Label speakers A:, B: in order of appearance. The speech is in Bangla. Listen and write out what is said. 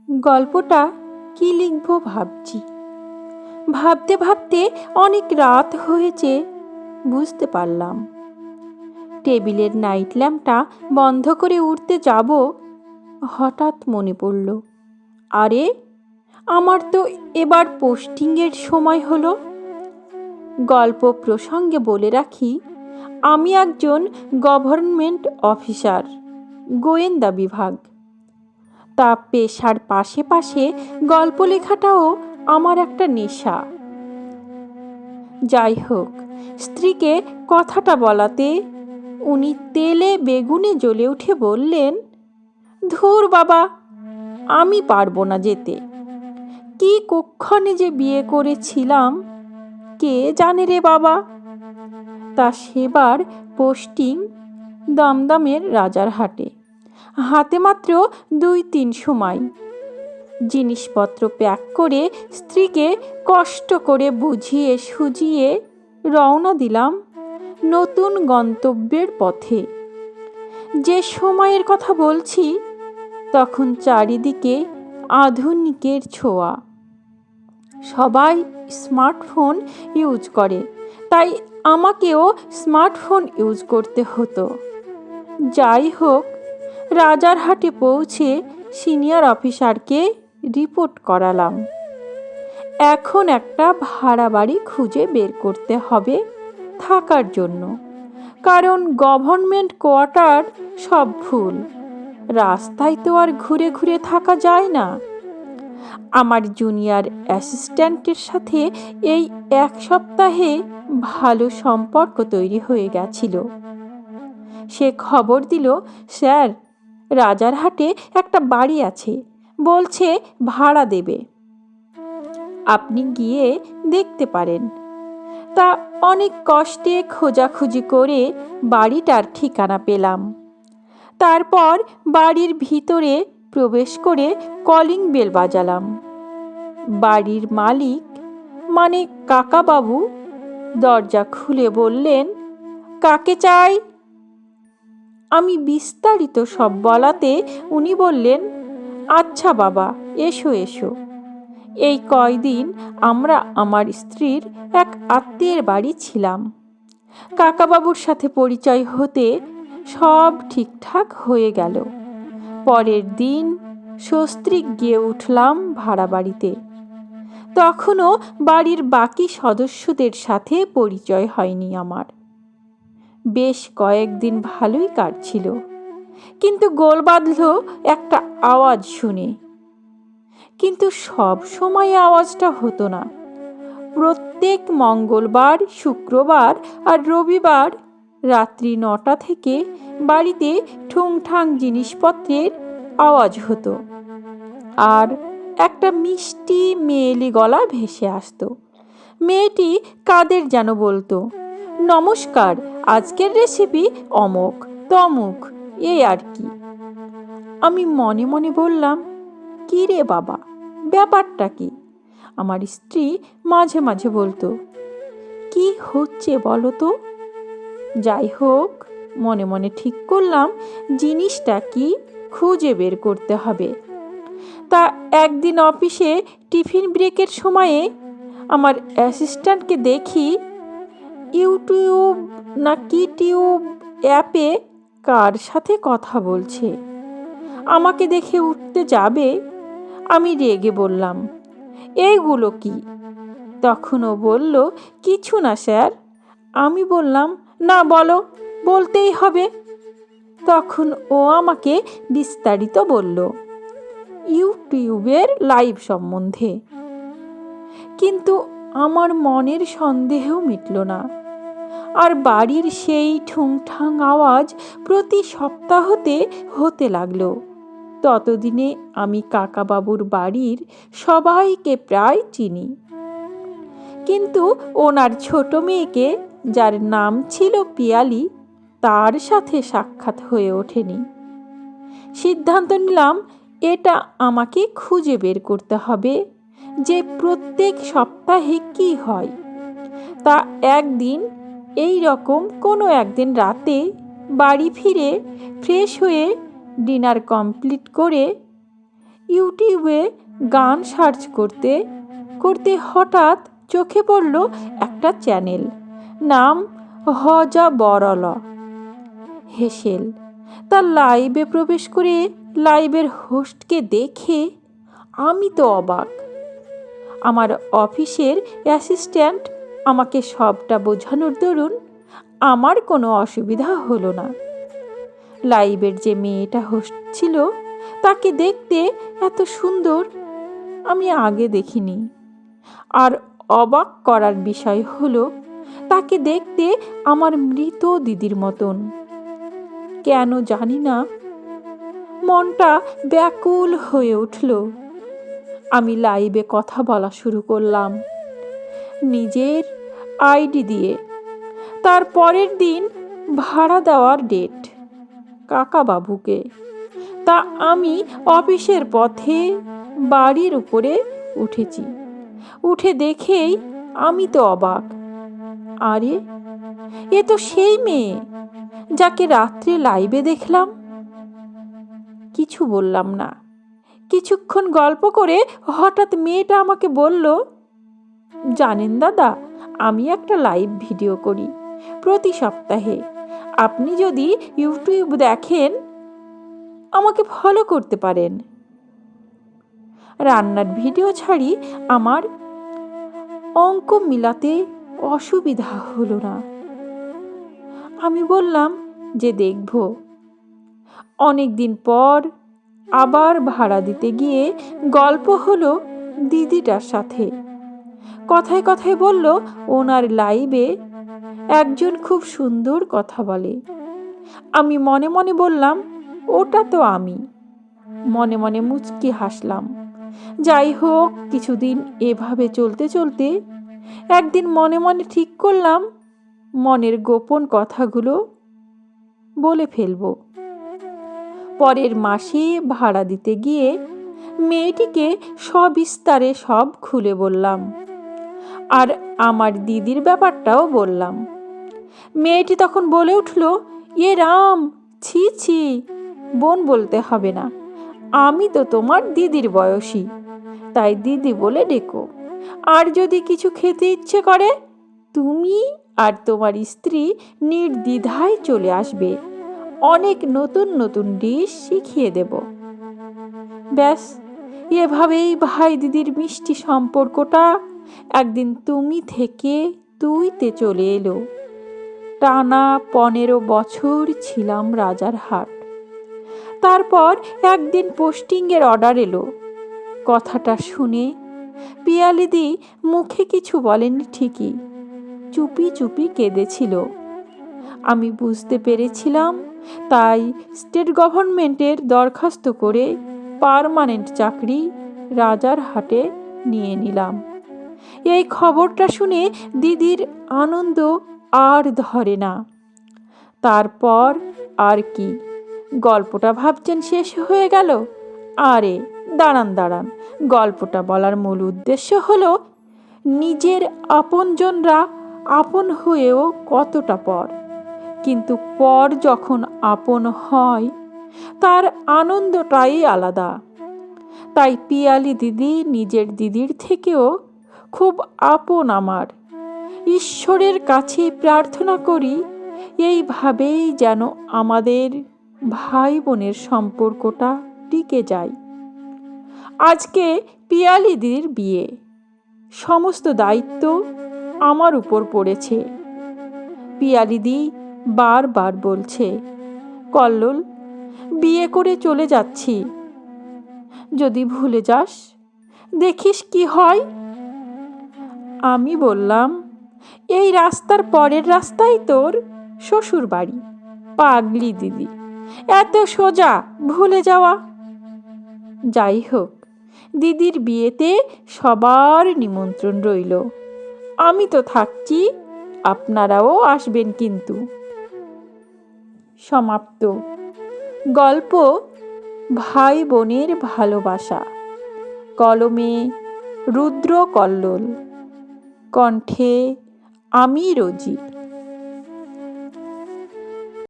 A: গল্পটা কি লিখব ভাবছি। ভাবতে ভাবতে অনেক রাত হয়েছে বুঝতে পারলাম। টেবিলের নাইট ল্যাম্পটা বন্ধ করে উঠতে যাব, হঠাৎ মনে পড়ল, আরে আমার তো এবার পোস্টিংয়ের সময় হলো। গল্প প্রসঙ্গে বলে রাখি, আমি একজন গভর্নমেন্ট অফিসার, গোয়েন্দা বিভাগ। তা পেশার পাশে পাশে গল্প লেখাটাও আমার একটা নেশা। যাই হোক, স্ত্রীকে কথাটা বলাতে উনি তেলে বেগুনে জ্বলে উঠে বললেন, ধুর বাবা, আমি পারবো না যেতে। কি কুক্ষণে যে বিয়ে করেছিলাম কে জানে রে বাবা। তা সেবার পোস্টিং দমদমের রাজারহাটে, হাতে মাত্র 2-3 মাইল। জিনিসপত্র প্যাক করে স্ত্রীকে কষ্ট করে বুঝিয়ে সুঝিয়ে রওনা দিলাম নতুন গন্তব্যের পথে। যে সময়ের কথা বলছি তখন চারিদিকে আধুনিকের ছোঁয়া, সবাই স্মার্টফোন ইউজ করে, তাই আমাকেও স্মার্টফোন ইউজ করতে হতো। যাই হোক, রাজারহাটে পৌঁছে সিনিয়র অফিসারকে রিপোর্ট করালাম। এখন একটা ভাড়া বাড়ি খুঁজে বের করতে হবে থাকার জন্য, কারণ গভর্নমেন্ট কোয়ার্টার সব ফুল। রাস্তায় তো আর ঘুরে ঘুরে থাকা যায় না। আমার জুনিয়র অ্যাসিস্ট্যান্টের সাথে এই 1 সপ্তাহে ভালো সম্পর্ক তৈরি হয়ে গেছিল। সে খবর দিল, স্যার, রাজারহাটে একটা বাড়ি আছে, বলছে ভাড়া দেবে, আপনি গিয়ে দেখতে পারেন। তা অনেক কষ্টে খোঁজাখুঁজি করে বাড়িটার ঠিকানা পেলাম। তারপর বাড়ির ভিতরে প্রবেশ করে কলিং বেল বাজালাম। বাড়ির মালিক মানে কাকাবাবু দরজা খুলে বললেন, কাকে চাই? আমি বিস্তারিত সব বলাতে উনি বললেন, আচ্ছা বাবা, এসো এসো। এই কয়দিন আমরা আমার স্ত্রীর এক আত্মীয়ের বাড়ি ছিলাম। কাকাবাবুর সাথে পরিচয় হতে সব ঠিকঠাক হয়ে গেল। পরের দিন সস্ত্রীক গিয়ে উঠলাম ভাড়া বাড়িতে। তখনও বাড়ির বাকি সদস্যদের সাথে পরিচয় হয়নি আমার। বেশ কয়েকদিন ভালোই কাটছিল, কিন্তু গোল বাঁধল একটা আওয়াজ শুনে। কিন্তু সব সময় আওয়াজটা হতো না। প্রত্যেক মঙ্গলবার, শুক্রবার আর রবিবার রাত্রি 9টা থেকে বাড়িতে ঠুংঠাং জিনিসপত্রের আওয়াজ হতো, আর একটা মিষ্টি মেয়েলি গলা ভেসে আসতো। মেয়েটি কাদের যেন বলতো, নমস্কার, আজকের রেসিপি অমুক তমুক, এই আর কি। আমি মনে মনে বললাম, কি রে বাবা, ব্যাপারটা কি? আমার স্ত্রী মাঝে মাঝে বলতো, কি হচ্ছে বলো তো? যাই হোক, মনে মনে ঠিক করলাম জিনিসটা কি খুঁজে বের করতে হবে। তা একদিন অফিসে টিফিন ব্রেকের সময়ে আমার অ্যাসিস্ট্যান্টকে দেখি ইউটিউব না কি টিউব অ্যাপে কার সাথে কথা বলছে। আমাকে দেখে উঠতে যাবে, আমি রেগে বললাম, এইগুলো কি? তখন ও বলল, কিছু না স্যার। আমি বললাম, না বলো, বলতেই হবে। তখন ও আমাকে বিস্তারিত বলল ইউটিউবের লাইভ সম্বন্ধে। কিন্তু আমার মনের সন্দেহ মিটল না। আর বাড়ির সেই ঠুংঠাং আওয়াজ প্রতি সপ্তাহতে হতে লাগলো। ততদিনে আমি কাকাবাবুর বাড়ির সবাইকে প্রায় চিনি, কিন্তু ওনার ছোট মেয়েকে, যার নাম ছিল পিয়ালি, তার সাথে সাক্ষাৎ হয়ে ওঠেনি। সিদ্ধান্ত নিলাম এটা আমাকে খুঁজে বের করতে হবে যে প্রত্যেক সপ্তাহে কি হয়। তা একদিন এই রকম কোনো একদিন রাতে বাড়ি ফিরে ফ্রেশ হয়ে ডিনার কমপ্লিট করে ইউটিউবে গান সার্চ করতে করতে হঠাৎ চোখে পড়ল একটা চ্যানেল, নাম হজা বরল হেসেল। তার লাইভে প্রবেশ করে লাইভের হোস্টকে দেখে আমি তো অবাক। আমার অফিসের অ্যাসিস্ট্যান্ট আমাকে সবটা বোঝানোর দরুন আমার কোনো অসুবিধা হলো না। লাইভের যে মেয়েটা হোস্ট ছিল তাকে দেখতে এত সুন্দর আমি আগে দেখিনি। আর অবাক করার বিষয় হলো তাকে দেখতে আমার মৃত দিদির মতন। কেন জানি না মনটা ব্যাকুল হয়ে উঠল। আমি লাইভে কথা বলা শুরু করলাম নিজের আইডি দিয়ে। তার পরের দিন ভাড়া দেওয়ার ডেট কাকাবাবুকে। তা আমি অফিসের পথে বাড়ির উপরে উঠেছি। উঠে দেখেই আমি তো অবাক। আরে এ তো সেই মেয়ে যাকে রাত্রে লাইভে দেখলাম। কিছু বললাম না। কিছুক্ষণ গল্প করে হঠাৎ মেয়েটা আমাকে বলল, জানেন দাদা, আমি একটা লাইভ ভিডিও করি প্রতি সপ্তাহে। আপনি যদি ইউটিউব দেখেন আমাকে ফলো করতে পারেন। রান্নার ভিডিও ছাড়ি, আমার অঙ্ক মিলাতে অসুবিধা হলো না। আমি বললাম যে দেখব। অনেক দিন পর আবার ভাড়া দিতে গিয়ে গল্প হলো দিদিটার সাথে। কথায় কথায় বলল ওনার লাইভে একজন খুব সুন্দর কথা বলে। আমি মনে মনে বললাম ওটা তো আমি। মনে মনে মুচকি হাসলাম। যাই হোক, কিছুদিন এভাবে চলতে চলতে একদিন মনে মনে ঠিক করলাম মনের গোপন কথাগুলো বলে ফেলব। পরের মাসে ভাড়া দিতে গিয়ে মেয়েটিকে সবিস্তারে সব খুলে বললাম, আর আমার দিদির ব্যাপারটাও বললাম। মেয়েটি তখন বলে উঠল, এ রাম, ছি ছি, বোন বলতে হবে না, আমি তো তোমার দিদির বয়সী, তাই দিদি বলে ডেকো। আর যদি কিছু খেতে ইচ্ছে করে তুমি আর তোমার স্ত্রী নির্দ্বিধায় চলে আসবে, অনেক নতুন নতুন ডিশ শিখিয়ে দেব। ব্যাস, এভাবেই ভাই দিদির মিষ্টি সম্পর্কটা একদিন তুমি থেকে তুইতে চলে এলো। টানা 15 বছর ছিলাম রাজারহাট। তারপর একদিন পোস্টিংয়ের অর্ডার এলো। কথাটা শুনে পিয়ালিদি মুখে কিছু বলেনি ঠিকই, চুপি চুপি কেঁদেছিল। আমি বুঝতে পেরেছিলাম, তাই স্টেট গভর্নমেন্টের দরখাস্ত করে পার্মানেন্ট চাকরি রাজারহাটে নিয়ে নিলাম। এই খবরটা শুনে দিদির আনন্দ আর ধরে না। তারপর আর কি, গল্পটা ভাবছেন শেষ হয়ে গেল? আরে দাঁড়ান দাঁড়ান, গল্পটা বলার মূল উদ্দেশ্য হলো নিজের আপনজনরা আপন হয়েও কতটা পর, কিন্তু পর যখন আপন হয় তার আনন্দটাই আলাদা। তাই পিয়ালি দিদি নিজের দিদির থেকেও খুব আপন আমার। ঈশ্বরের কাছে প্রার্থনা করি এইভাবেই যেন আমাদের ভাই বোনের সম্পর্কটা টিকে যায়। আজকে পিয়ালি দিদির বিয়ে, সমস্ত দায়িত্ব আমার উপর পড়েছে। পিয়ালিদি বারবার বলছে, কল্লোল, বিয়ে করে চলে যাচ্ছি, যদি ভুলে যাস দেখিস কি হয়। আমি বললাম, এই রাস্তার পরের রাস্তাই তোর শ্বশুর বাড়ি। পাগলি দিদি, এত সোজা ভুলে যাওয়া। যাই হোক, দিদির বিয়েতে সবার নিমন্ত্রণ রইল। আমি তো থাকছি, আপনারাও আসবেন কিন্তু। সমাপ্ত। গল্প ভাই বোনের ভালোবাসা। কলমে রুদ্র কল্লোল, কণ্ঠে আমি রোজি।